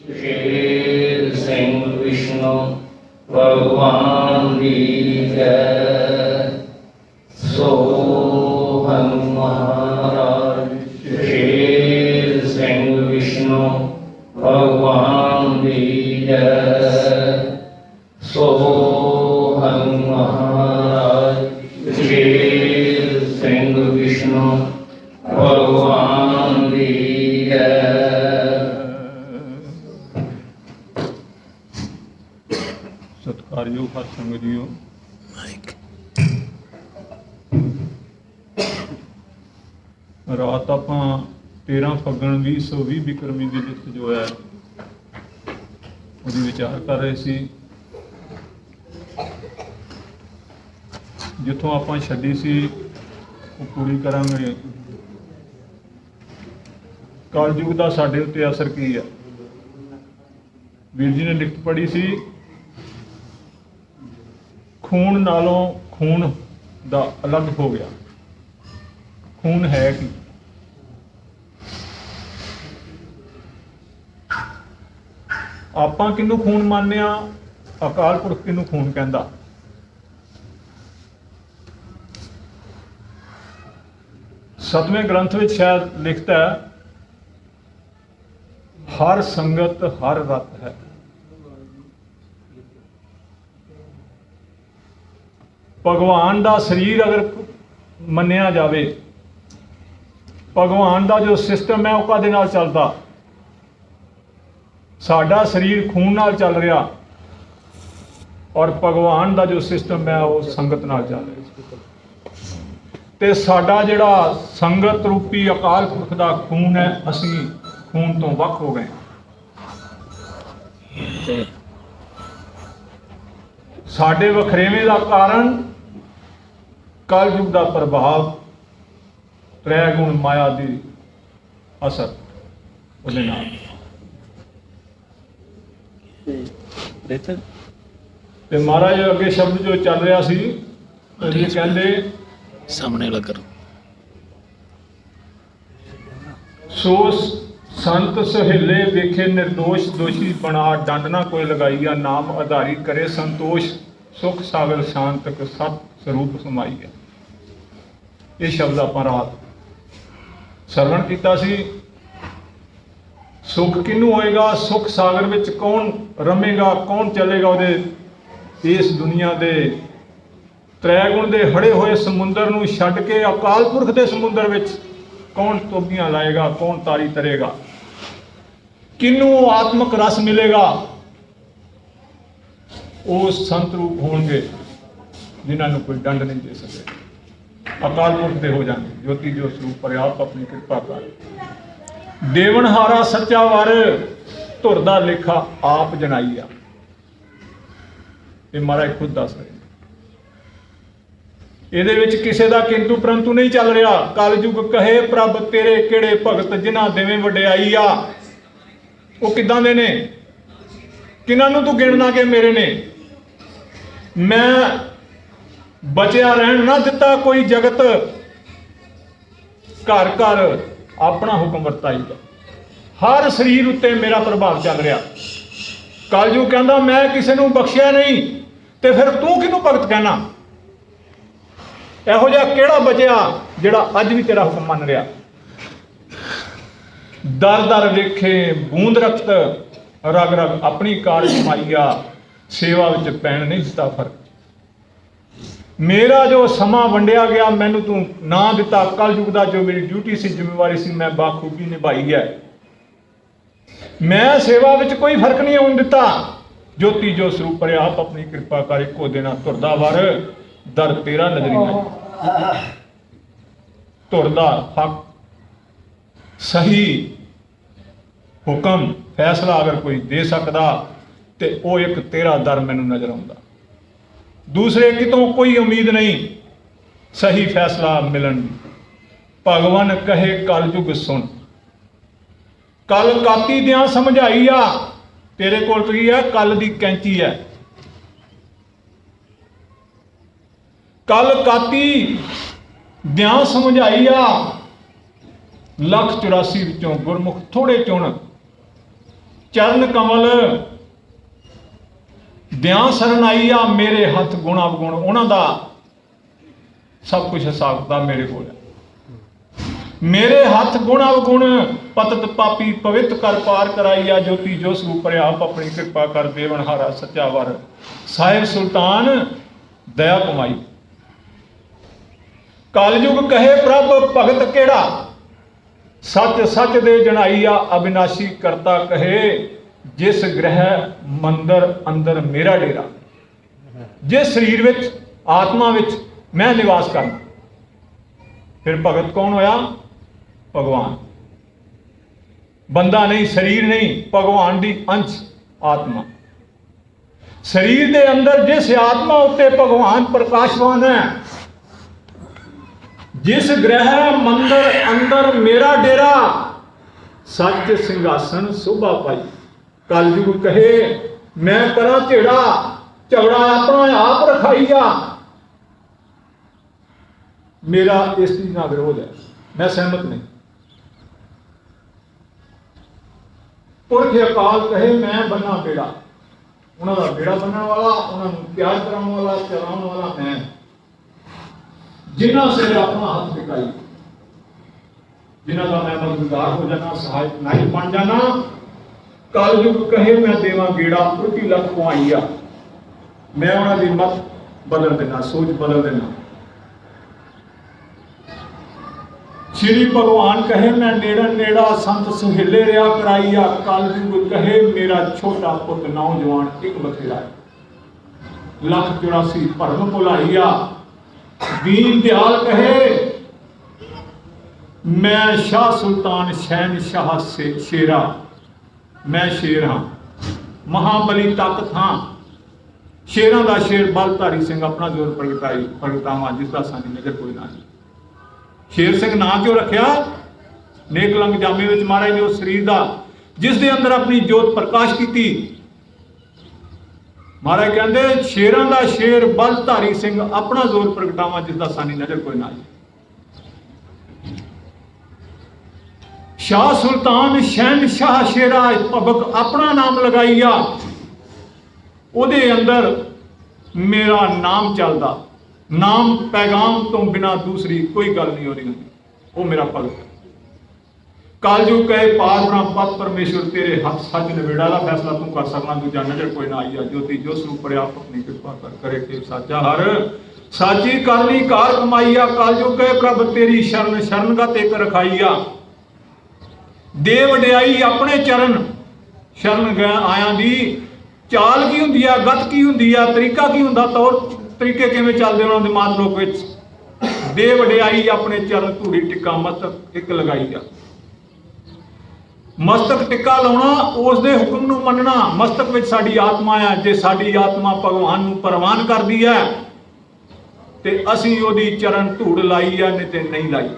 शेर सिंह विष्णु भगवान की जय। सोहम महाराज शेर सिंह विष्णु भगवान की जय। सोहम महाराज शेर सिंह विष्णु भगवान की जय। सत्कारयोग हर संगत जीओ, रात ਆਪਾਂ 13 ਫੱਗਣ 2020 ਬਿਕਰਮੀ ਦੀ ਲਿਖਤ ਜੋ ਹੈ ਉਹਦੀ ਵਿਚਾਰ ਕਰ ਰਹੇ ਸੀ। ਜਿੱਥੋਂ ਆਪਾਂ ਛੱਡੀ ਸੀ ਉਹ ਪੂਰੀ ਕਰਾਂਗੇ। ਕਲਯੁਗ ਦਾ ਸਾਡੇ ਉੱਤੇ ਅਸਰ ਕੀ ਹੈ? ਵੀਰ ਜੀ ਨੇ ਲਿਖਤ ਪੜ੍ਹੀ ਸੀ, खून नालों खून दा अलग हो गया। खून है कि आपां किनू खून मानने आ, अकाल पुरख किनू खून कहंदा। सतवें ग्रंथ में शायद लिखता है, हर संगत हर रत है। भगवान का शरीर अगर मन्निया जाए, भगवान का जो सिस्टम है वह काहदे नाल चलदा? साडा शरीर खून नाल चल रहा और भगवान का जो सिस्टम है वो संगत नाल चल रहा। ते साडा जिहड़ा संगत रूपी अकाल पुरख का खून है, असीं खून तो वख हो गए। साडे वखरेवें का कारण कलयुग का प्रभाव, त्रै गुण माया की असर उहदे नाल। ते महाराज अगे शब्द जो चल रहा सी, कहंदे सामने लग करो। सो संत सहेले वेखे निर्दोष, दोषी बना डंड ना कोई लगाईया। नाम आधारी करे संतोष, सुख सागर शांतक सत स्वरूप समाई है। ये शब्द आप रात सरवण किया सी। सुख किनू होएगा? सुख सागर विच कौन रमेगा, कौन चलेगा? उहदे इस दुनिया दे त्रै गुण दे हड़े हुए समुंदर नूं छड्ड के अकाल पुरख दे समुंदर विच कौन तोबियां लाएगा, कौन तारी तरेगा? किनू आत्मक रस मिलेगा? वो संत रूप होणगे जिन्होंने कोई दंड नहीं दे सके। अकाल पुरख दे हो जाएंगे। ज्योति जो स्वरूप पर आप अपनी कृपा कर। देवनहारा सच्चा वर, धुर दा लेखा आप जनाई आ। ये महाराज खुद दस रहे। ਇਹਦੇ ਵਿੱਚ ਕਿਸੇ ਦਾ किंतु परंतु नहीं चल रहा। कलयुग कहे प्रभ तेरे केड़े भगत, जिन्हां देवें वडियाई आ। वो किदां दे ने? किन्हां नूं तू गिणना कि मेरे ने? मैं बचिया रहन ना दिता कोई जगत, घर घर अपना हुक्म वरताईदा। हर शरीर उत्ते मेरा प्रभाव चल रहा। कलयुग कहंदा मैं किसी नूं बख्शिया नहीं, ते फिर तू किनू भगत कहना? इहो जिहा किहड़ा बचिया जिहड़ा अज भी तेरा हुक्म मन रहा? दर दर वेखे बूंद रक्त, रग रग अपनी कार कमाईया। सेवा विच पैण नहीं दिता फर्क। मेरा जो समा वंडिया गया, मैनू तू ना दिता। कलयुग का जो मेरी ड्यूटी सी, जिम्मेवारी सी, मैं बाखूबी निभाई है। मैं सेवा विच कोई फर्क नहीं होने दिता। ज्योति जो स्वरूप पर आप अपनी कृपा कर। इको देना धुरदा वर, दर तेरा नजरी नहीं। धुरदा हक सही हुक्म फैसला अगर कोई दे सकता तो वो एक तेरा दर मैनू नजर आउंदा। दूसरे कितों कोई उम्मीद नहीं सही फैसला मिलन दी। भगवान कहे कलयुग सुन, कल काती दियां समझाई आ। तेरे कोल की है? कल दी कैंची है। कल काती दियां समझाई आ। 184 विचों गुरमुख थोड़े चुन, चरण कमल दियां सरन आई आ, मेरे हथ गुण अवगुण उन्हां दा सब कुछ हिसाब किताब मेरे को है। मेरे हथ गुण अवगुण पतत पापी पवित कर पार कराइया, ज्योति जो स्वरूप आप अपनी कृपा कर देवनहारा सच्चा वर साहिब सुल्तान दया कमाई। कलयुग कहे प्रभ भगत केड़ा, सच सच दे जनाइया, अविनाशी करता कहे जिस ग्रह मंदिर अंदर मेरा डेरा। जिस शरीर विच आत्मा विच मैं निवास करना, फिर भगत कौन होया? भगवान। बंदा नहीं, शरीर नहीं, भगवान दी अंश आत्मा। शरीर दे अंदर जिस आत्मा उत्ते भगवान प्रकाशवान है, जिस ग्रह मंदिर अंदर मेरा डेरा, सच सिंहासन शोभा पाई। कलयुग कहे मैं करा झेड़ा, झगड़ा अपना आप रखाईया। मेरा इस चीज का विरोध है, मैं सहमत नहीं। पुरख अकाल कहे मैं बना बेड़ा, उन्होंने बेड़ा बनने वाला, उन्होंने प्यार कराने वाला, चलाने वाला मैं, जिन्हों से अपना हाथ टिकाई, जिन्हों का मैं मददगार हो जाना, सहायक नहीं बन जाना। कलयुग कहे मैं देवा गेड़ा, प्रति लख पुआइया। मैं उन्होंने मत बदल देना, सोच बदल देना। श्री भगवान कहे मैं नेड़ा नेड़ा संत सुहेले रहा कराइया। कलयुग कहे मेरा छोटा पुत नौजवान एक बथेरा। 184 भरम भुलाइया। दीन दयाल कहे मैं शाह सुल्तान शहनशाह से शेरा। मैं शेर हाँ, महाबली ताकत हाँ, शेरां दा शेर बलधारी सिंह अपना जोर प्रगटावा, जिसका सानी नजर कोई ना। शेर सिंह ना क्यों रखिया? नेक लंग जामे विच महाराज ने उस शरीर दा जिस दे अंदर अपनी जोत प्रकाश की। महाराज कहते शेरां दा शेर बलधारी सिंह अपना जोर प्रगटावा, जिसका सानी नजर कोई ना। शाह सुल्तान शहनशाह शेरा, भगत अपना नाम लगाइया। उहदे अंदर मेरा नाम चलदा, नाम पैगाम तो बिना दूसरी कोई गल नहीं हो रही, वो मेरा भगत है। कलयुग कहे पार ब्रह्म पत परमेश्वर तेरे हाथ सच नवेड़ा दा फैसला तू कर सकना, दूजा नजर कोई ना आईया। ज्योति जो स्वरूप आप अपनी कृपा कर करे के साचा हर साची करनी कार कमाईया। कलयुग कहे प्रभ तेरी शरण शरणगत एक रखाईया। दे वडियाई अपने चरण शरण गया आया दी। चाल की हुंदी है, गत की हुंदी है, तरीका की हुंदा, तौर तरीके किवें चलदे उन्हां दे मात लोक विच। दे वडियाई अपने चरण धूड़ी टिक्का मस्तक एक लगाईया। मस्तक टिक्का लाउणा उस दे हुक्म नूं मनना। मस्तक विच साडी आत्मा है, जे साडी आत्मा भगवान नूं प्रवान करदी है ते असीं ओहदी चरण धूड़ लाई है, नहीं ते नहीं लाई।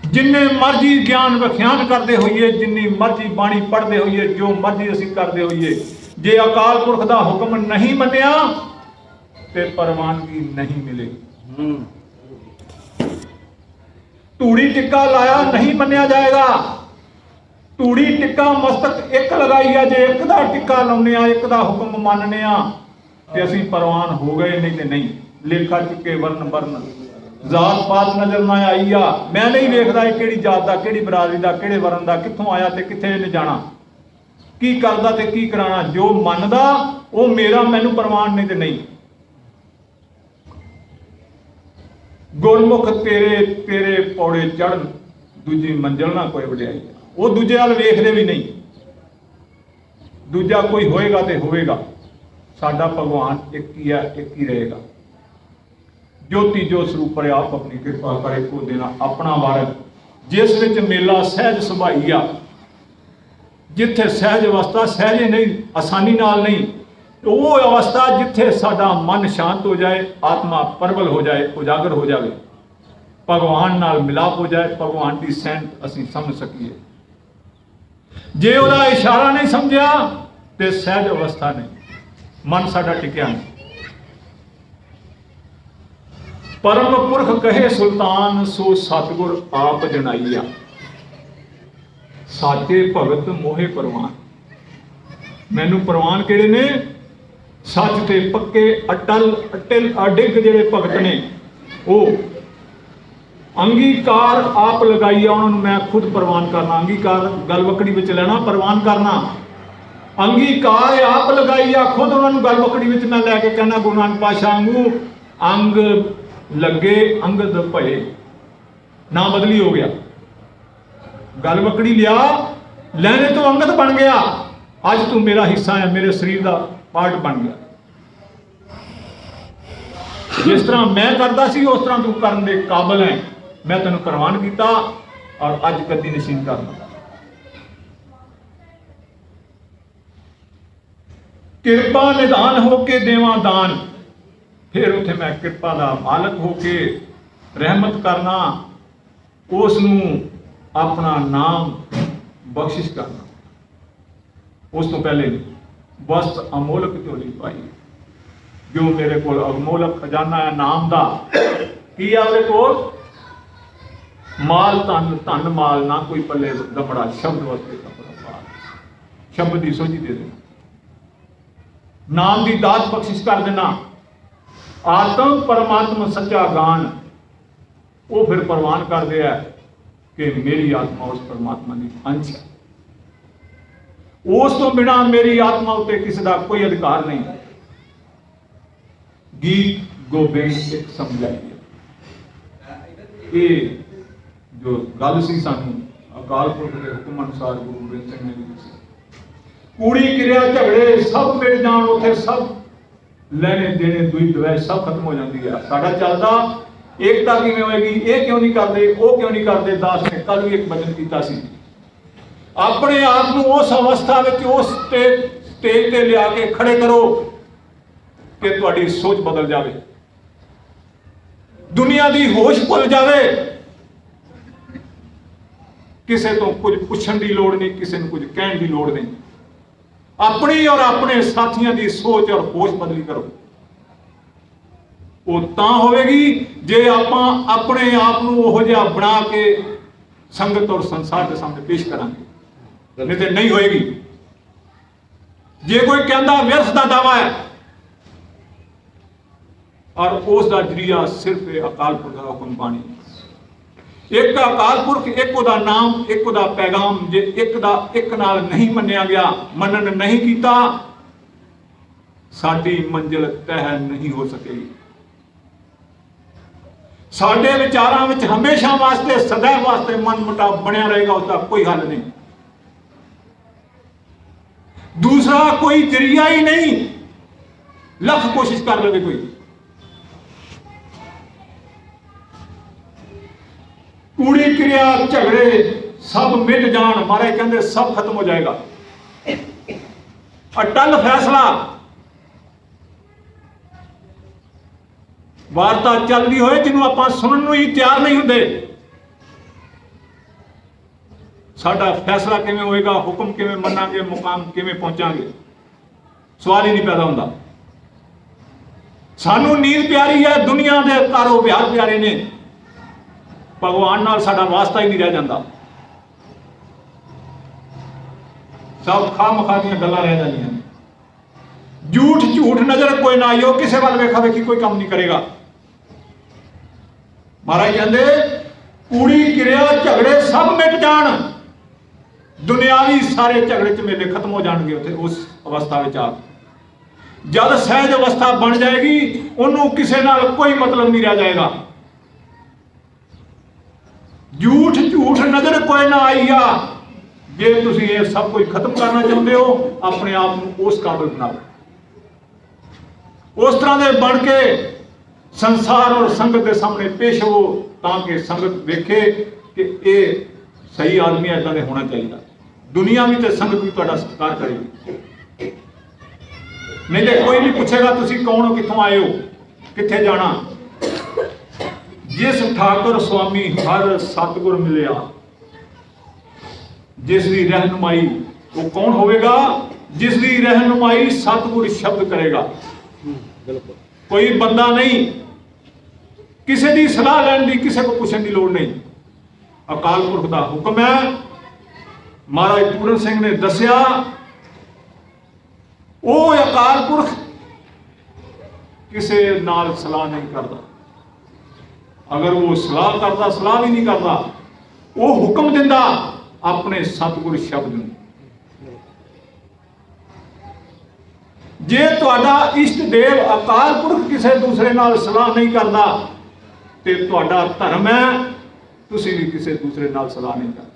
जिन्ने मर्जी ज्ञान व्याख्यान करते होइए, जिन्नी मर्जी बाणी पढ़ते होइए, जो मर्जी असीं करते होइए, जे अकाल पुरख दा हुक्म नहीं मन्निया ते प्रवानगी नहीं मिलेगी। धूड़ी टिक्का लाया नहीं मन्निया जाएगा। धूड़ी टिक्का मस्तक एक लगाई है, जे एक दा टिक्का लाउने आ, एक दा हुक्म मानने आ ते असीं प्रवान हो गए, नहीं ते नहीं। लेखा चुके वर्ण वर्ण जात पात नजर ना आई आ। मैं नहीं वेखदा किहड़ी जात दा, किहड़ी बरादरी दा, किहड़े वरण दा, कित्थों आया ते कित्थे इहने जाना, की करदा ते की कराना। जो मनदा वो मेरा, मैनू प्रमाण नहीं ते नहीं। गुरमुख तेरे तेरे पौड़े चढ़न, दूजी मंजिल ना कोई वडियाई। वो दूजे वाल वेखदे भी नहीं। दूजा कोई होएगा ते होएगा, साडा भगवान एक ही है, एक ही रहेगा। ज्योति जो स्वरूप आप अपनी कृपा करे को देना अपना वारक, जिस विच मेला सहज सुभाईया। जिथे सहज अवस्था, सहजे नहीं, आसानी नाल नहीं, तो वो अवस्था जिथे साडा मन शांत हो जाए, आत्मा प्रबल हो जाए, उजागर हो जाए, भगवान नाल मिलाप हो जाए, भगवान की सैंत असीं समझ सकीए। जे उहदा इशारा नहीं समझिया तो सहज अवस्था नहीं, मन साडा टिकिया नहीं। परम पुरख कहे सुल्तान सो सतगुर आप जनाइया। साचे भगत मोहे परवान। मैनू परवान किहड़े ने? सच ते पक्के अटल अडिग जिहड़े भगत ने। वो अंगीकार आप लगाई आ, उन्होंने मैं खुद परवान करना। अंगीकार गल वकड़ी विच लेना, परवान करना। अंगीकार आप लगाई आ, खुद उन्होंने गल वकड़ी विच मैं लैके कहना गुरु नानक पातशाह वांगू अंग लगे अंगद भये, ना बदली हो गया। गल वकड़ी लिया, लैने तो अंगद बन गया। अज तू मेरा हिस्सा है, मेरे शरीर का पार्ट बन गया। जिस तरह मैं करता सी उस तरह तू करने के काबिल है। मैं तेन परवान किया और अज कदी नशीन करना। किरपा निधान होके देवा दान, फिर उथे मैं किरपा का मालक होके रहमत करना, उसनू अपना नाम बख्शिश करना। उस तो पहले बस अमोलक झोली पाई, जो मेरे को अमोलक खजाना है नाम का। की है उहदे कोल? माल धन, धन माल ना कोई पल्ले दमड़ा, शब्द वास्ते कपड़ा पाल, शब्द की सोझी दे देना, नाम की दात बख्शिश कर देना। आत्म परमात्मा सच्चा गान, वो फिर परवान कर दिया कि मेरी आत्मा उस परमात्मा की अंश है। उस तो बिना मेरी आत्मा उत्ते किसी का कोई अधिकार नहीं। गीत गोबिंद एक समझाइए, ये जो गल सी सानू अकाल पुरख के हुक्म अनुसार गुरु गोबिंद सिंह ने भी दसी। कूड़ी क्रिया झगड़े सब मिट जान, उथे सब लेने देने दुई दवै सब खत्म हो जाती है। साडा चलदा एकता किवें होएगी, ये क्यों नहीं करते, वो क्यों नहीं करते। दास ने कल भी एक वचन कीता सी, अपने आप को उस अवस्था में उस स्टेज ते लिया के खड़े करो कि तुहाडी सोच बदल जाए, दुनिया की होश भुल जाए। किसी तो कुछ पुछण की लोड़ नहीं, किसी को कुछ कहने की लोड़ नहीं। अपनी और अपने साथियों की सोच और होश बदली करो। वो तां होवेगी जे आपां अपने आप को ओहो जिहा बना के संगत और संसार के सामने पेश करांगे, नहीं तो नहीं होएगी। जे कोई कहता व्यर्थ का दावा है और उसका जरिया सिर्फ अकाल पुरख का हुक्म पानी। एक अकाल पुरख, एक उदा नाम, एक उदा पैगाम, जे एक नाल नहीं मन्निया गया, मनन नहीं किया, साडी मंजिल तय नहीं हो सकेगी। साडे विचारां विच हमेशा वास्ते सदैव वास्ते मन मुटाव बनिया रहेगा, उसका कोई हल नहीं। दूसरा कोई जरिया ही नहीं, लख कोशिश कर ले कोई। कूड़ी क्रिया झगड़े सब मिट जान, महाराज कहते सब खत्म हो जाएगा। अटल फैसला, वार्ता चलती होए जिन्हों आप सुनने ही तैयार नहीं होंगे। साडा फैसला किवें होएगा, हुक्म किवें मनांगे, मुकाम किवें पहुंचांगे, सवाल ही नहीं पैदा होंदा। सानू नींद प्यारी है, दुनिया के कारो विहार प्यारे ने, भगवान नाल साडा वास्ता ही नहीं रह जाता। सब खाम खा दी गल्लां रह जांदियां। झूठ झूठ नजर कोई ना आइयो, किसी वाल वेखा वेखी कोई काम नहीं करेगा। महाराज कहते कूड़ी क्रिया झगड़े सब मिट जान, दुनियावी सारे झगड़े झमेले खत्म हो जाएंगे। उत्थे उस अवस्था में आ जब सहज अवस्था बन जाएगी, उन्होंने किसी नाल कोई मतलब नहीं रह जाएगा। झूठ झूठ नजर कोई ना आई आ। जे तुसीं ये सब कुछ खत्म करना चाहते हो, अपने आप को उस काबिल बनाओ, उस तरह के बन के संसार और संगत के सामने पेश हो, ताकि संगत देखे कि ये सही आदमी ऐसा दे होना चाहिए। दुनिया भी तो संगत भी तुहाडा सत्कार करेगी, नहीं तो कोई नहीं पूछेगा तुसीं कौन हो, कित्थों आए हो, कित्थे जाना। जिस ठाकुर स्वामी हर सतगुर मिलिया, जिसकी रहनुमाई, वो कौन होगा? जिसकी रहनुमाई सतगुर शब्द करेगा। कोई बंदा नहीं, किसी की सलाह लैन की, किसी को पूछने की लोड़ नहीं। अकाल पुरख का हुक्म है, ਮਹਾਰਾਜ ਪੂਰਨ ਸਿੰਘ ਨੇ ਦੱਸਿਆ ਉਹ ਅਕਾਲ ਪੁਰਖ ਕਿਸੇ ਨਾਲ ਸਲਾਹ ਨਹੀਂ ਕਰਦਾ। ਅਗਰ ਉਹ ਸਲਾਹ ਕਰਦਾ, ਸਲਾਹ ਵੀ ਨਹੀਂ ਕਰਦਾ, ਉਹ ਹੁਕਮ ਦਿੰਦਾ ਆਪਣੇ ਸਤਿਗੁਰ ਸ਼ਬਦ ਨੂੰ। ਜੇ ਤੁਹਾਡਾ ਇਸ਼ਟ ਦੇਵ ਅਕਾਲ ਪੁਰਖ ਕਿਸੇ ਦੂਸਰੇ ਨਾਲ ਸਲਾਹ ਨਹੀਂ ਕਰਦਾ ਤੇ ਤੁਹਾਡਾ ਧਰਮ ਹੈ, ਤੁਸੀਂ ਵੀ ਕਿਸੇ ਦੂਸਰੇ ਨਾਲ ਸਲਾਹ ਨਹੀਂ ਕਰਦੇ।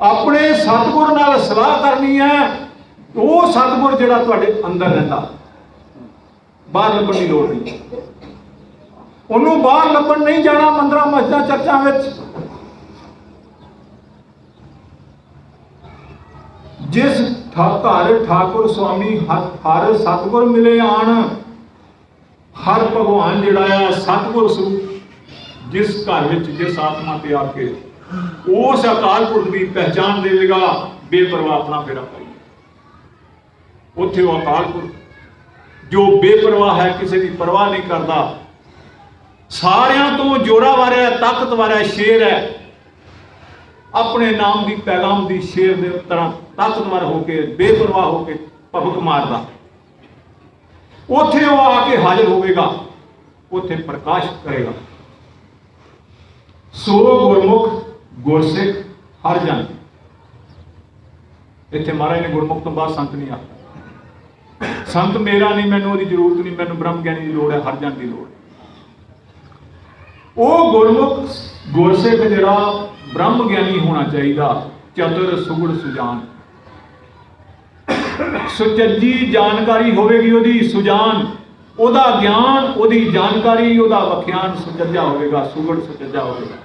ਆਪਣੇ ਸਤਿਗੁਰ ਨਾਲ ਸਲਾਹ ਕਰਨੀ ਹੈ। ਉਹ ਸਤਿਗੁਰ ਜਿਹੜਾ ਤੁਹਾਡੇ ਅੰਦਰ ਰਹਿੰਦਾ, ਬਾਹਰ ਲੱਭਣ ਦੀ ਲੋੜ ਨਹੀਂ। ਉਹਨੂੰ ਬਾਹਰ ਲੱਭਣ ਨਹੀਂ ਜਾਣਾ ਮੰਦਰਾਂ ਮਸਜਿਦਾਂ ਚਰਚਾਂ ਵਿੱਚ। ਜਿਸ ਘਰ ਠਾਕੁਰ ਸੁਆਮੀ ਹਰ ਸਤਿਗੁਰ ਮਿਲੇ ਆਣ, ਹਰ ਭਗਵਾਨ ਜਿਹੜਾ ਆ ਸਤਿਗੁਰ ਸਰੂਪ ਜਿਸ ਘਰ ਵਿੱਚ ਜਿਸ ਆਤਮਾ ਤੇ ਆ ਕੇ ਉਸ ਅਕਾਲ ਪੁਰਖ ਦੀ ਪਹਿਚਾਣ ਦੇਵੇਗਾ, ਬੇਪਰਵਾਹ ਆਪਣਾ ਫੇਰਾ ਪਾਈ। ਉੱਥੇ ਉਹ ਅਕਾਲ ਪੁਰਖ ਜੋ ਬੇਪਰਵਾਹ ਹੈ, ਕਿਸੇ ਦੀ ਪਰਵਾਹ ਨਹੀਂ ਕਰਦਾ, ਸਾਰਿਆਂ ਤੋਂ ਜੋਰਾਵਰ ਹੈ, ਤਾਕਤਵਰ ਹੈ, ਸ਼ੇਰ ਹੈ, ਆਪਣੇ ਨਾਮ ਦੀ ਪੈਗਾਮ ਦੀ ਸ਼ੇਰ ਦੇ ਤਰ੍ਹਾਂ ਤਾਕਤਵਰ ਹੋ ਕੇ ਬੇਪਰਵਾਹ ਹੋ ਕੇ ਭਬਕ ਮਾਰਦਾ। ਉੱਥੇ ਉਹ ਆ ਕੇ ਹਾਜ਼ਰ ਹੋਵੇਗਾ, ਉੱਥੇ ਪ੍ਰਕਾਸ਼ ਕਰੇਗਾ। ਸੋ ਗੁਰਮੁਖ ਗੁਰਸਿੱਖ ਹਰ ਜਨ। ਇੱਥੇ ਮਹਾਰਾਜ ਨੇ ਗੁਰਮੁਖ ਤੋਂ ਬਾਅਦ ਸੰਤ ਨਹੀਂ ਆਖਿਆ। ਸੰਤ ਮੇਰਾ ਨਹੀਂ, ਮੈਨੂੰ ਉਹਦੀ ਜ਼ਰੂਰਤ ਨਹੀਂ, ਮੈਨੂੰ ਬ੍ਰਹਮ ਗਿਆਨੀ ਦੀ ਲੋੜ ਹੈ, ਹਰ ਜਨ ਦੀ ਲੋੜ ਹੈ। ਉਹ ਗੁਰਮੁਖ ਗੁਰਸਿੱਖ ਜਿਹੜਾ ਬ੍ਰਹਮ ਗਿਆਨੀ ਹੋਣਾ ਚਾਹੀਦਾ, ਚਤੁਰ ਸੁਗੜ ਸੁਜਾਨ, ਸੁਚੱਜੀ ਜਾਣਕਾਰੀ ਹੋਵੇਗੀ ਉਹਦੀ, ਸੁਜਾਨ, ਉਹਦਾ ਗਿਆਨ, ਉਹਦੀ ਜਾਣਕਾਰੀ, ਉਹਦਾ ਵਖਿਆਨ ਸੁਚੱਜਾ ਹੋਵੇਗਾ, ਸੁਗੜ ਸੁਚੱਜਾ ਹੋਵੇਗਾ।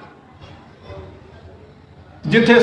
ਜਿੱਥੇ